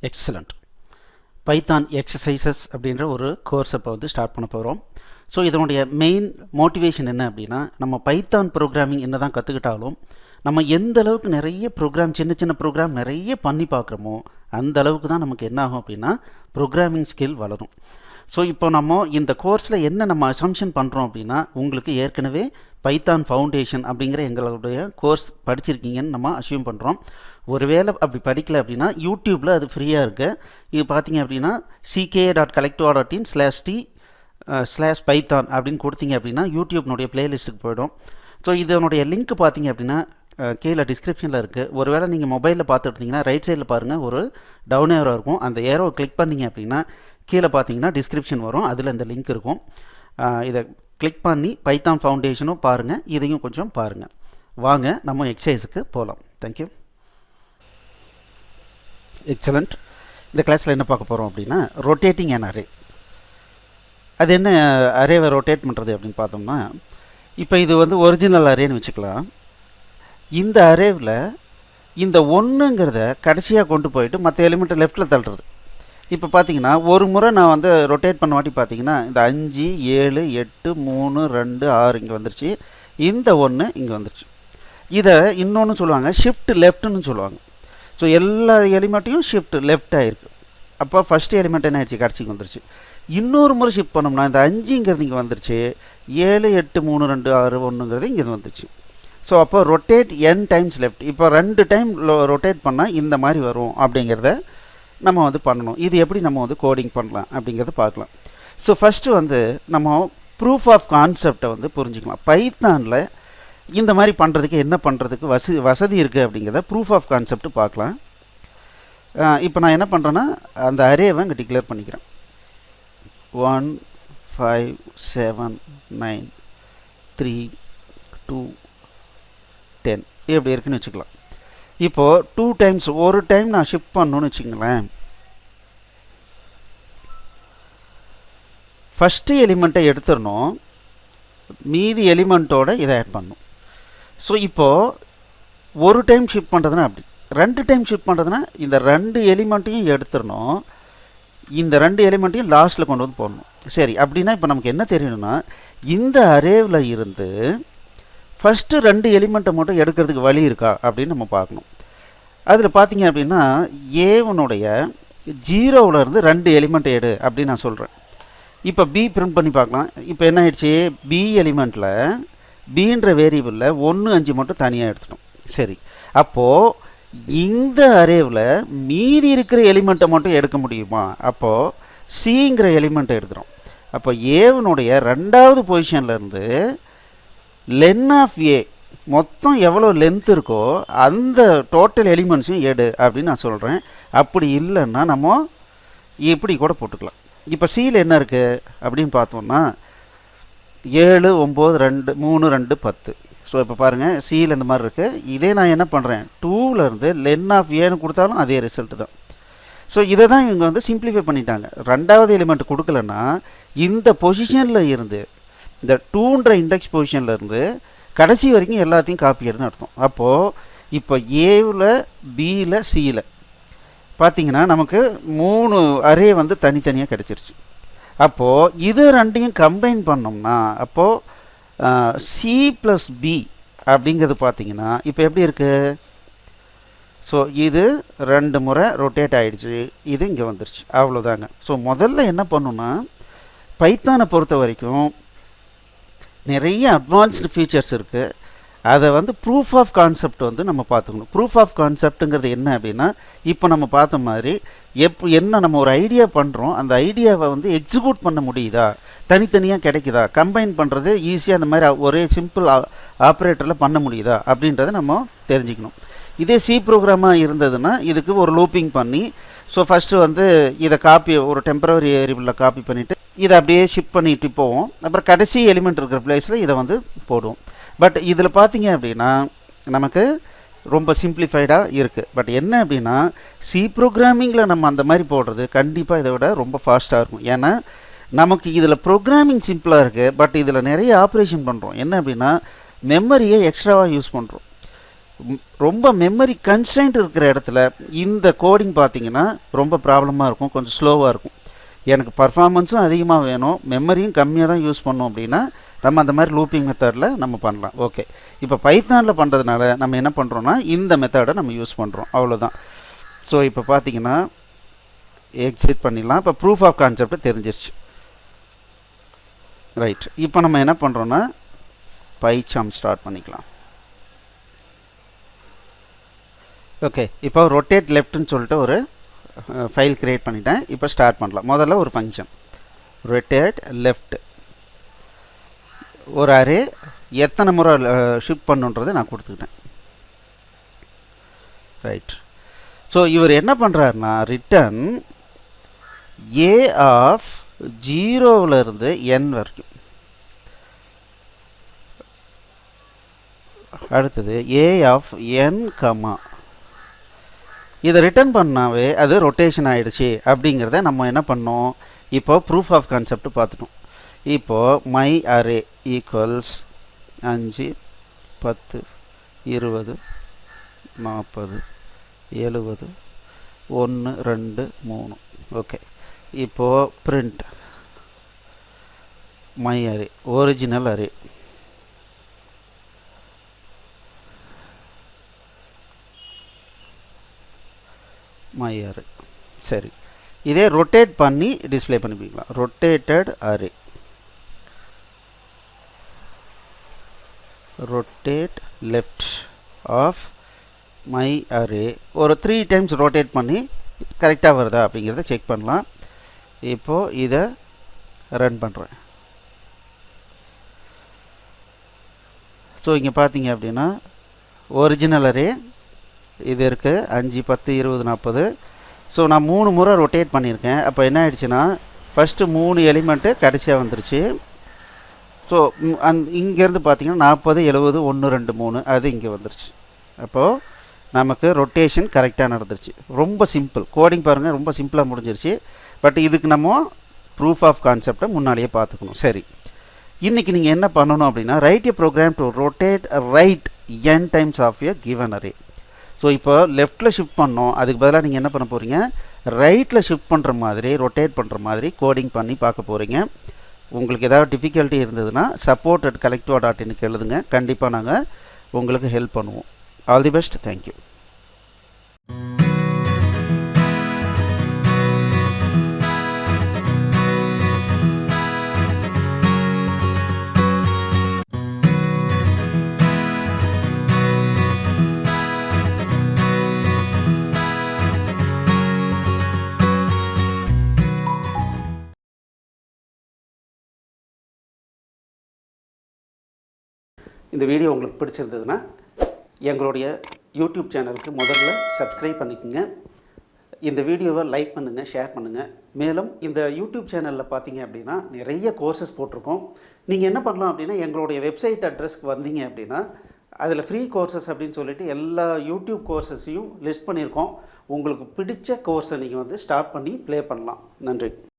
Excellent. Python exercises அப்படின்ற ஒரு course இப்போ வந்து ஸ்டார்ட் பண்ண போகிறோம். ஸோ இதனுடைய மெயின் மோட்டிவேஷன் என்ன அப்படின்னா, நம்ம பைத்தான் ப்ரோக்ராமிங் என்ன தான் கற்றுக்கிட்டாலும் நம்ம எந்த அளவுக்கு நிறைய ப்ரோக்ராம் சின்ன சின்ன ப்ரோக்ராம் நிறைய பண்ணி பார்க்குறோமோ அந்த அளவுக்கு தான் நமக்கு என்ன ஆகும் அப்படின்னா ப்ரோக்ராமிங் ஸ்கில் வளரும். ஸோ இப்போ நம்ம இந்த கோர்ஸில் என்ன நம்ம அசம்ஷன் பண்ணுறோம் அப்படின்னா, உங்களுக்கு ஏற்கனவே பைத்தான் ஃபவுண்டேஷன் அப்படிங்கிற எங்களுடைய கோர்ஸ் படிச்சிருக்கீங்கன்னு நம்ம அசியூம் பண்ணுறோம். ஒருவேளை அப்படி படிக்கல அப்படின்னா யூடியூப்பில் அது ஃப்ரீயாக இருக்குது. இது பார்த்தீங்க அப்படின்னா ck.collectiva.in/t/python அப்படின்னு கொடுத்தீங்க அப்படின்னா யூடியூப்னுடைய பிளேலிஸ்ட்டுக்கு போய்டும். ஸோ இதனுடைய லிங்க் பார்த்தீங்க அப்படின்னா கீழே டிஸ்கிரிப்ஷனில் இருக்குது. ஒருவேளை நீங்கள் மொபைலில் பார்த்துருந்தீங்கன்னா ரைட் சைடில் பாருங்கள், ஒரு டவுன் ஏரோ இருக்கும். அந்த ஏரோவை கிளிக் பண்ணிங்க அப்படின்னா கீழே பார்த்தீங்கன்னா டிஸ்கிரிப்ஷன் வரும், அதில் இந்த லிங்க் இருக்கும். இதை கிளிக் பண்ணி பைத்தான் ஃபவுண்டேஷனும் பாருங்கள், இதையும் கொஞ்சம் பாருங்கள். வாங்க நம்ம எக்ஸசைஸுக்கு போகலாம். தேங்க்யூ. எக்ஸலண்ட். இந்த கிளாஸில் என்ன பார்க்க போகிறோம் அப்படின்னா, ரொட்டேட்டிங் அன் அரே. அது என்ன அரேவை ரொட்டேட் பண்ணுறது அப்படின்னு பார்த்தோம்னா, இப்போ இது வந்து ஒரிஜினல் அரேன்னு வச்சுக்கலாம். இந்த அரேவில் இந்த ஒன்றுங்கிறத கடைசியாக கொண்டு போயிட்டு மற்ற எலிமெண்ட்டை லெஃப்ட்டில் தள்ளுறது. இப்போ பார்த்தீங்கன்னா ஒரு முறை நான் வந்து ரொட்டேட் பண்ண வாட்டி பார்த்தீங்கன்னா இந்த 5 7 8 3 2 6 இங்கே வந்துருச்சு, இந்த 1 இங்கே வந்துருச்சு. இதை இன்னொன்று சொல்லுவாங்க ஷிஃப்ட் லெஃப்ட்னு சொல்லுவாங்க. ஸோ எல்லா எலிமெண்ட்டையும் ஷிஃப்ட் லெஃப்ட் ஆகிருக்கு. அப்போ ஃபஸ்ட்டு எலிமெண்ட் என்ன ஆயிடுச்சு, கடைசிக்கு வந்துருச்சு. இன்னொரு முறை ஷிஃப்ட் பண்ணோம்னா இந்த 5ங்கிறது இங்கே வந்துருச்சு, 7 8 3 2 6 1ங்கிறது இங்கே வந்துருச்சு. ஸோ அப்போ ரொட்டேட் n டைம்ஸ் லெஃப்ட். இப்போ 2 டைம் ரொட்டேட் பண்ணால் இந்த மாதிரி வரும் அப்படிங்கிறத நம்ம வந்து பண்ணணும். இது எப்படி நம்ம வந்து கோடிங் பண்ணலாம் அப்படிங்கிறத பார்க்கலாம். ஸோ ஃபஸ்ட்டு வந்து நம்ம ப்ரூஃப் ஆஃப் கான்செப்டை வந்து புரிஞ்சுக்கலாம். பைத்தானில் இந்த மாதிரி பண்ணுறதுக்கு என்ன பண்ணுறதுக்கு வசதி இருக்குது அப்படிங்கிறத ப்ரூஃப் ஆஃப் கான்செப்ட் பார்க்கலாம். இப்போ நான் என்ன பண்ணுறேன்னா அந்த அரேவை இங்கே டிக்ளேர் பண்ணிக்கிறேன். 1 5 7 9 3 2 10 எப்படி இருக்குன்னு வச்சுக்கலாம். இப்போது 2 டைம்ஸ் ஒரு டைம் நான் ஷிஃப்ட் பண்ணணுன்னு வச்சுங்களேன். ஃபஸ்ட்டு எலிமெண்ட்டை எடுத்துடணும், மீதி எலிமெண்ட்டோட இதை ஆட் பண்ணணும். ஸோ இப்போது ஒரு டைம் ஷிஃப்ட் பண்ணுறதுனா அப்படி, 2 டைம் ஷிஃப்ட் பண்ணுறதுனா இந்த 2 எலிமெண்ட்டையும் எடுத்துடணும், இந்த 2 எலிமெண்ட்டையும் லாஸ்ட்டில் கொண்டு வந்து போடணும். சரி, அப்படின்னா இப்போ நமக்கு என்ன தெரியணும்னா, இந்த அரேவில் இருந்து ஃபஸ்ட்டு 2 எலிமெண்ட்டை மட்டும் எடுக்கிறதுக்கு வழி இருக்கா அப்படின்னு நம்ம பார்க்கணும். அதில் பார்த்தீங்க அப்படின்னா ஏவனுடைய 0லேருந்து 2 எலிமெண்ட்டை எடு அப்படின்னு நான் சொல்கிறேன். இப்போ பி பிரிண்ட் பண்ணி பார்க்கலாம். இப்போ என்ன ஆயிடுச்சு, பி எலிமெண்ட்டில் பின்ற வேரியபிளில் 1 5 மட்டும் தனியாக எடுத்துட்டோம். சரி, அப்போது இந்த அரேவில் மீதி இருக்கிற எலிமெண்ட்டை மட்டும் எடுக்க முடியுமா? அப்போது சிங்கிற எலிமெண்ட்டை எடுக்கிறோம். அப்போ ஏவனுடைய 2வது பொசிஷன்லேருந்து லென் ஆஃப் ஏ மொத்தம் எவ்வளோ லென்த் இருக்கோ அந்த டோட்டல் எலிமெண்ட்ஸையும் எடு அப்படின்னு நான் சொல்கிறேன். அப்படி இல்லைன்னா நம்ம இப்படி கூட போட்டுக்கலாம். இப்போ சியில் என்ன இருக்குது அப்படின்னு பார்த்தோம்னா 7 9 2 3 2 10. ஸோ இப்போ பாருங்கள் சியில் இந்த மாதிரி இருக்குது. இதே நான் என்ன பண்ணுறேன், 2லேருந்து லென் ஆஃப் ஏன்னு கொடுத்தாலும் அதே ரிசல்ட்டு தான். ஸோ இதை தான் இவங்க வந்து சிம்பிளிஃபை பண்ணிட்டாங்க. 2வது எலிமெண்ட் கொடுக்கலன்னா இந்த பொசிஷனில் இருந்து இந்த 2ன்ற இண்டெக்ஸ் பொசிஷனில் இருந்து கடைசி வரைக்கும் எல்லாத்தையும் காப்பி எடுன்னு அர்த்தம். அப்போது இப்போ ஏவில் பியில் சியில் பார்த்தீங்கன்னா நமக்கு 3 அரே வந்து தனித்தனியாக கிடச்சிருச்சு. அப்போது இது 2யும் கம்பைன் பண்ணோம்னா அப்போது சி ப்ளஸ் பி அப்படிங்கிறது பார்த்தீங்கன்னா இப்போ எப்படி இருக்குது. ஸோ இது 2 முறை ரொட்டேட் ஆகிடுச்சு, இது இங்கே வந்துருச்சு, அவ்வளோதாங்க. ஸோ முதல்ல என்ன பண்ணணும்னா, பைத்தானை பொறுத்த வரைக்கும் நிறைய அட்வான்ஸ்டு ஃபீச்சர்ஸ் இருக்குது. அதை வந்து ப்ரூஃப் ஆஃப் கான்செப்ட் வந்து நம்ம பார்த்துக்கணும். ப்ரூஃப் ஆஃப் கான்செப்ட்டுங்கிறது என்ன அப்படின்னா, இப்போ நம்ம பார்த்த மாதிரி என்ன நம்ம ஒரு ஐடியா பண்ணுறோம், அந்த ஐடியாவை வந்து எக்ஸிக்யூட் பண்ண முடியுதா, தனித்தனியாக கிடைக்குதா, கம்பைன் பண்ணுறது ஈஸியாக அந்த மாதிரி ஒரே சிம்பிள் ஆப்ரேட்டரில் பண்ண முடியுதா அப்படின்றத நம்ம தெரிஞ்சுக்கணும். இதே சி ப்ரோக்ராமாக இருந்ததுன்னா இதுக்கு ஒரு லூப்பிங் பண்ணி, ஸோ ஃபஸ்ட்டு வந்து இதை காப்பி ஒரு டெம்பரவரி வேரியபிளில் காப்பி பண்ணிவிட்டு இதை அப்படியே ஷிஃப்ட் பண்ணிட்டு போவோம். அப்புறம் கடைசி எலிமெண்ட் இருக்கிற பிளேஸில் இதை வந்து போடுவோம். பட் இதில் பார்த்தீங்க அப்படின்னா நமக்கு ரொம்ப சிம்பிளிஃபைடாக இருக்குது. பட் என்ன அப்படின்னா சி ப்ரோக்ராமிங்கில் நம்ம அந்த மாதிரி போடுறது கண்டிப்பாக இதை விட ரொம்ப ஃபாஸ்ட்டாக இருக்கும். ஏன்னா நமக்கு இதில் ப்ரோக்ராமிங் சிம்பிளாக இருக்குது, பட் இதில் நிறைய ஆப்ரேஷன் பண்ணுறோம். என்ன அப்படின்னா மெமரியை எக்ஸ்ட்ராவாக யூஸ் பண்ணுறோம். ரொம்ப மெமரி கன்ஸ்ட்ரெயின்ட் இருக்கிற இடத்துல இந்த கோடிங் பார்த்தீங்கன்னா ரொம்ப ப்ராப்ளமாக இருக்கும், கொஞ்சம் ஸ்லோவாக இருக்கும். எனக்கு பர்ஃபார்மன்ஸும் அதிகமாக வேணும், மெமரியும் கம்மியாக தான் யூஸ் பண்ணோம் அப்படின்னா நம்ம அந்த மாதிரி லூப்பிங் மெத்தடில் நம்ம பண்ணலாம். ஓகே, இப்போ பைத்தானில் பண்ணுறதுனால நம்ம என்ன பண்ணுறோன்னா இந்த மெத்தடை நம்ம யூஸ் பண்ணுறோம், அவ்வளோதான். ஸோ இப்போ பார்த்தீங்கன்னா எக்ஸிட் பண்ணிடலாம். இப்போ ப்ரூஃப் ஆஃப் கான்செப்ட் தெரிஞ்சிருச்சு. ரைட், இப்போ நம்ம என்ன பண்ணுறோன்னா பைச்சாம் ஸ்டார்ட் பண்ணிக்கலாம். ஓகே, இப்போ ரொட்டேட் லெஃப்ட்னு சொல்லிட்டு ஒரு ஃபைல் க்ரியேட் பண்ணிட்டேன். இப்போ ஸ்டார்ட் பண்ணலாம். முதல்ல ஒரு ஃபங்க்ஷன் ரொட்டேட் லெஃப்ட், ஒரு அரே எத்தனை முறை ஷிஃப்ட் பண்ணுன்றதை நான் கொடுத்துக்கிட்டேன். ரைட், ஸோ இவர் என்ன பண்ணுறாருன்னா ரிட்டன் ஏ ஆஃப் 0லேருந்து n வரைக்கும். அடுத்தது ஏ ஆஃப் n, இதை ரிட்டர்ன் பண்ணாவே அது ரொட்டேஷன் ஆகிடுச்சு அப்படிங்கிறத நம்ம என்ன பண்ணோம், இப்போ ப்ரூஃப் ஆஃப் கான்செப்ட் பார்த்துட்டோம். இப்போது மை அரே ஈக்குவல்ஸ் 5 10 20 40 70 1 2 3. ஓகே, இப்போது print my array original array. My array சரி, இதே ரொட்டேட் பண்ணி டிஸ்பிளே பண்ணிக்கலாம். Rotated array, rotate left of my array ஒரு 3 டைம்ஸ் ரொட்டேட் பண்ணி கரெக்டாக வருதா அப்படிங்கிறத செக் பண்ணலாம். இப்போது இதை ரன் பண்ணுறேன். ஸோ இங்கே பார்த்தீங்க அப்படின்னா ஒரிஜினல் அரே இது இருக்குது 5 10 20 40. ஸோ நான் 3 முறை ரொட்டேட் பண்ணியிருக்கேன். அப்போ என்ன ஆயிடுச்சுன்னா ஃபஸ்ட்டு 3 எலிமெண்ட்டு கடைசியாக வந்துருச்சு. ஸோ இங்கேருந்து பார்த்தீங்கன்னா 40 70 1 2 3 அது இங்கே வந்துருச்சு. அப்போது நமக்கு ரொட்டேஷன் கரெக்டாக நடந்துருச்சு. ரொம்ப சிம்பிள் கோடிங் பாருங்கள், ரொம்ப சிம்பிளாக முடிஞ்சிருச்சு. பட் இதுக்கு நம்ம ப்ரூஃப் ஆஃப் கான்செப்டை முன்னாடியே பார்த்துக்கணும். சரி, இன்றைக்கி நீங்கள் என்ன பண்ணணும் அப்படின்னா write a program to rotate right n times of a given array. So இப்போ லெஃப்ட்டில் ஷிஃப்ட் பண்ணோம், அதுக்கு பதிலாக நீங்கள் என்ன பண்ண போகிறீங்க, ரைட்டில் ஷிஃப்ட் பண்ணுற மாதிரி ரொட்டேட் பண்ணுற மாதிரி கோடிங் பண்ணி பார்க்க போகிறீங்க. உங்களுக்கு ஏதாவது டிஃபிகல்ட்டி இருந்ததுன்னா support@collectiva.in எழுதுங்க. கண்டிப்பாக நாங்கள் உங்களுக்கு ஹெல்ப் பண்ணுவோம். All the best, thank you. இந்த வீடியோ உங்களுக்கு பிடிச்சிருந்ததுன்னா எங்களுடைய யூடியூப் சேனலுக்கு முதல்ல சப்ஸ்கிரைப் பண்ணிக்கோங்க. இந்த வீடியோவை லைக் பண்ணுங்கள், ஷேர் பண்ணுங்கள். மேலும் இந்த யூடியூப் சேனலில் பார்த்தீங்க அப்படின்னா நிறைய கோர்சஸ் போட்டிருக்கோம். நீங்கள் என்ன பண்ணலாம் அப்படின்னா எங்களுடைய வெப்சைட் அட்ரஸ்க்கு வந்தீங்க அப்படின்னா அதில் ஃப்ரீ கோர்சஸ் அப்படின்னு சொல்லிட்டு எல்லா யூடியூப் கோர்சஸையும் லிஸ்ட் பண்ணியிருக்கோம். உங்களுக்கு பிடிச்ச கோர்ஸை நீங்கள் ஸ்டார்ட் பண்ணி ப்ளே பண்ணலாம். நன்றி.